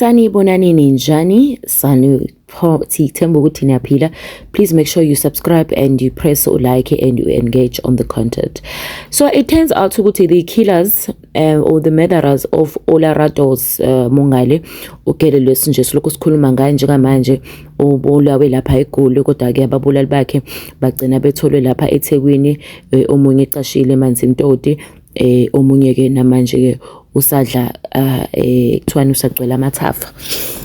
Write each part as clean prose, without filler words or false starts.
Sanibonani ninjani, sithemba ukuthi niyaphila. Please make sure you subscribe and you press like and you engage on the content. So it turns out ukuthi the killers or the murderers of Olarado's Mongale ugelelwe nje silokhu sikhuluma ngaye njengamanje ubulawe lapha eGoli kodwa ke ababulali bakhe bagcina betholwe lapha eThekwini, omunye ecashile eManzimtoti, omunye ke namanje ke usadla kuthiwani usagcwela amathafa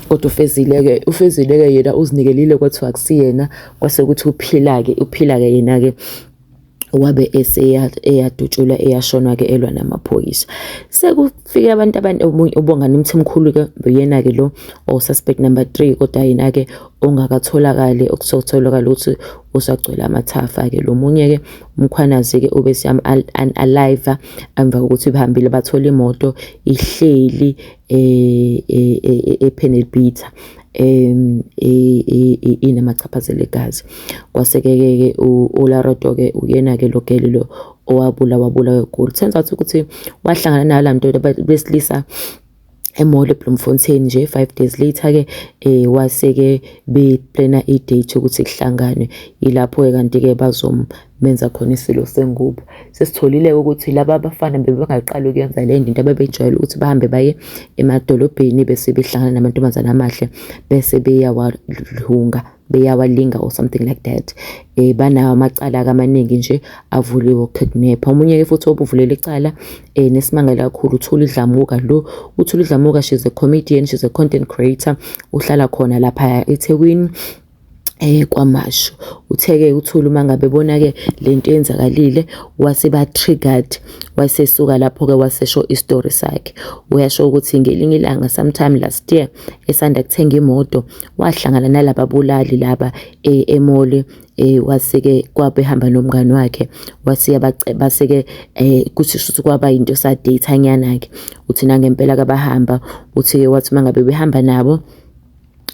kodwa ufezile ke yena uzinikelile kwathiwa akusiyena kwase ukuthi uphila ke yena ke wabe eyadutshulwa eyashonwa ke elwa namaphoyisa. Sekufike abantu ubongani Mthimkhulu ke uyena ke lo suspect number 3 kodwa yena ke ongakatholakali okusotholakala ukuthi usagcwela amathafa ke lo munye ke umkhwanazi ke obesiyami alive emva kokuthi behambile bathola imoto ihleli ePenelbita inamachaphazelo egazi. Kwaseke uLarado ke uyena ke logelelo owabulawa eGoli. Turns out ukuthi wahlangana nalanto besilisa emall eBloemfontein nje 5 days later ke waseke beplana idate ukuthi kuhlangane ilapho ke kanti ke bazomenza khona isilo sengubo. Sesitholile ukuthi laba abafana bebengaqala ukuyenza le ndinto abebejwayele ukuthi bahambe baye emadolobheni bese behlangana namantombazana amahle bese beyawalinga or something like that. Banawo amacala amaningi nje avuliwe kidnap. Omunye ke futhi obuvulela icala nesimangala kakhulu uThuli Dlamuka. uThuli Dlamuka, she's a comedian, she's a content creator, uhlala khona lapha eThekwini kwamasho. Utheke uThuli mangabe bona ke lento yenzakalile wase ba triggered, wasesuka lapho ke wasesho istory sakhe. Uyasho ukuthi ngelinye ilanga sometime last year esanda kuthenga imoto wahlangana nalaba bulali laba emole waseke kwabehamba nomngani wakhe wasiya baseke kuthi kwaba into sa date nyana ke uthi nangempela kabahamba uthi ke wathi mangabe behamba nabo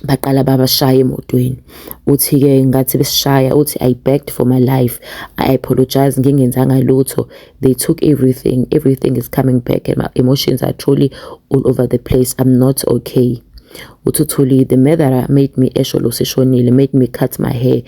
baqala babashaya emotweni. Uthi ke ngathi besishaya uthi I begged for my life, I apologize ngingenzanga lutho, they took everything is coming back and my emotions are truly all over the place, I'm not okay. Uthuli, the murderer made me made me cut my hair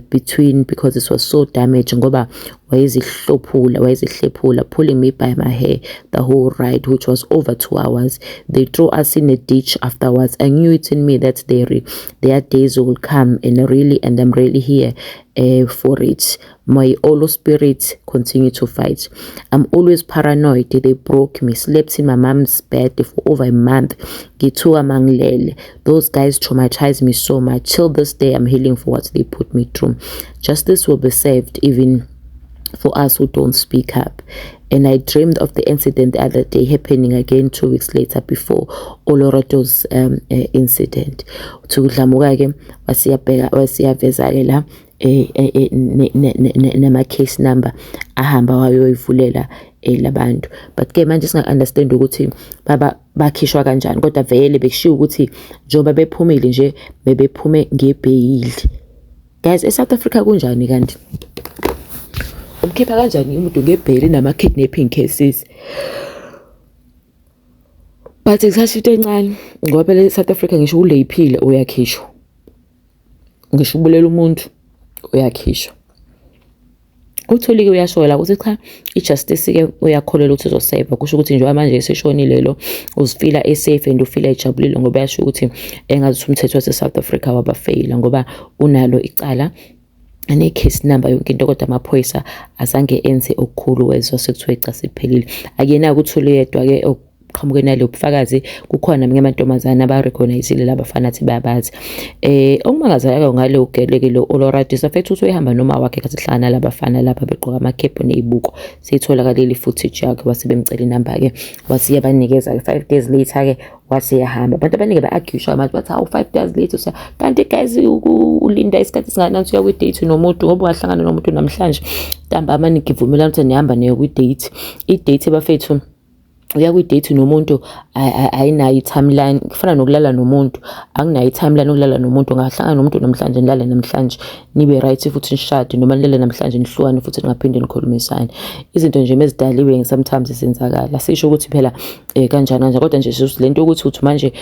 because it was so damaged ngoba wayezihlephula pulling me by my hair the whole ride, which was over 2 hours. They threw us in a ditch afterwards. I knew it in me that their days will come and I'm really here for it. My Olo spirit continue to fight. I'm always paranoid. They broke me, slept in my mom's bed for over a month. Those guys traumatized me so much. Till this day I'm healing for what they put me through. Justice will be served even for us who don't speak up. And I dreamed of the incident the other day happening again 2 weeks later before Olarado's incident. Dlamuka ke wasiyaveza la nama case number ahamba wayoyivulela labantu. But ke manje singa understand ukuthi baba bakhishwa kanjani kodwa vele bekushiya ukuthi njoba bephumile nje bebephume ngebail. Guys, eSouth Africa kunjani kanti? Umkhipha kanjani umuntu ngebail nama kidnapping cases? But ikusashito encane ngoba phela eSouth Africa ngisho uleyiphile uyakhishwa. Ngisho ubulela umuntu uyakhishwa. Uthuli ke uyashola ukuthi cha ijustice ke uyakholela ukuthi uzosave, kusho ukuthi nje manje eseshonile lo uzifila esafe and ufila ejabulile ngoba yasho ukuthi engathi umthetho waseSouth Africa wabafaila ngoba unalo icala ane case number yonke into kodwa amaphoyisa azange enze okukhulu wezwa sekuthiwe cha siphelile. Akuyena ukuthuli yedwa ke qhamuke nalo ubufakazi kukhona nami amantombazana abarecognizeile labafana athi bayabazi. Okumangazeka ngale ugeleke lo Olorado safethu uthi uyahamba noma wakhe kathi hlangana labafana lapha begqoka amakhephu nezibuko. Seyitholakala footage yakhe wasebemcela inamba ke wasiyabanikeza 5 days later ke wasiyahamba. Abantu abaningi ba-accuse manje bathi awu 5 days later kanti guys ulinda isikhathi singanansi uya kwi-date nomuntu ngoba wahlangana nomuntu namhlanje ntamba amaningi ivumelana ukuthi nihamba nayo kwi-date. I-date bafethu uya kwi-date nomuntu ayinayo i-timeline, kufana nokulala nomuntu, akunayo i-timeline yokulala nomuntu. Ungahlangana nomuntu namhlanje nilale namhlanje nibe right futhi nishade, noma nilale namhlanje nihlukane futhi ningaphinde nikhulumisane. Izinto nje mezidaliwe sometimes zenzakala, sisho ukuthi phela kanjani, kodwa nje lento ukuthi uthi manje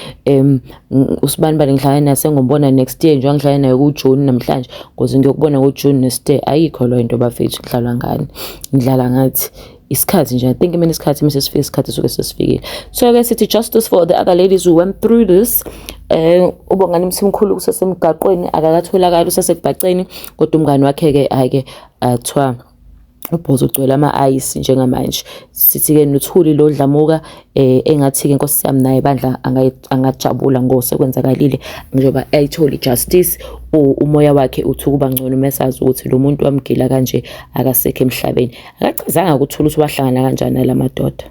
usibani bani ngihlangana naye sengombona next year, njengoba ngihlangana naye kuJune namhlanje ngoze ngiyokubona ngoJune next year. Ayikho leyo nto bafethu, kudlalwa ngani, ngidlala ngathi isikhathi nje. I think mina isikhathi mase sifike isikhathi soke sesifikile. So-ke sithi justice for the other ladies who went through this. Ubongani Mthimkhulu kusesemgaqweni, akakatholakali, usesekubhaceni, kodwa umngani wakhe-ke ake athiwa ubhozo ugcwele ama-ayisi njengamanje. Sithi-ke noThuli lo Dlamuka engathi-ke Nkosi yami naye bandla angajabula ngosekwenzakalile njengoba ayitholi justice. Umoya wakhe uthi ukuba ngcono mesazi ukuthi lo muntu wamgila kanje akasekho emhlabeni. Akachazanga ukuthula ukuthi wahlangana kanjani nalamadoda.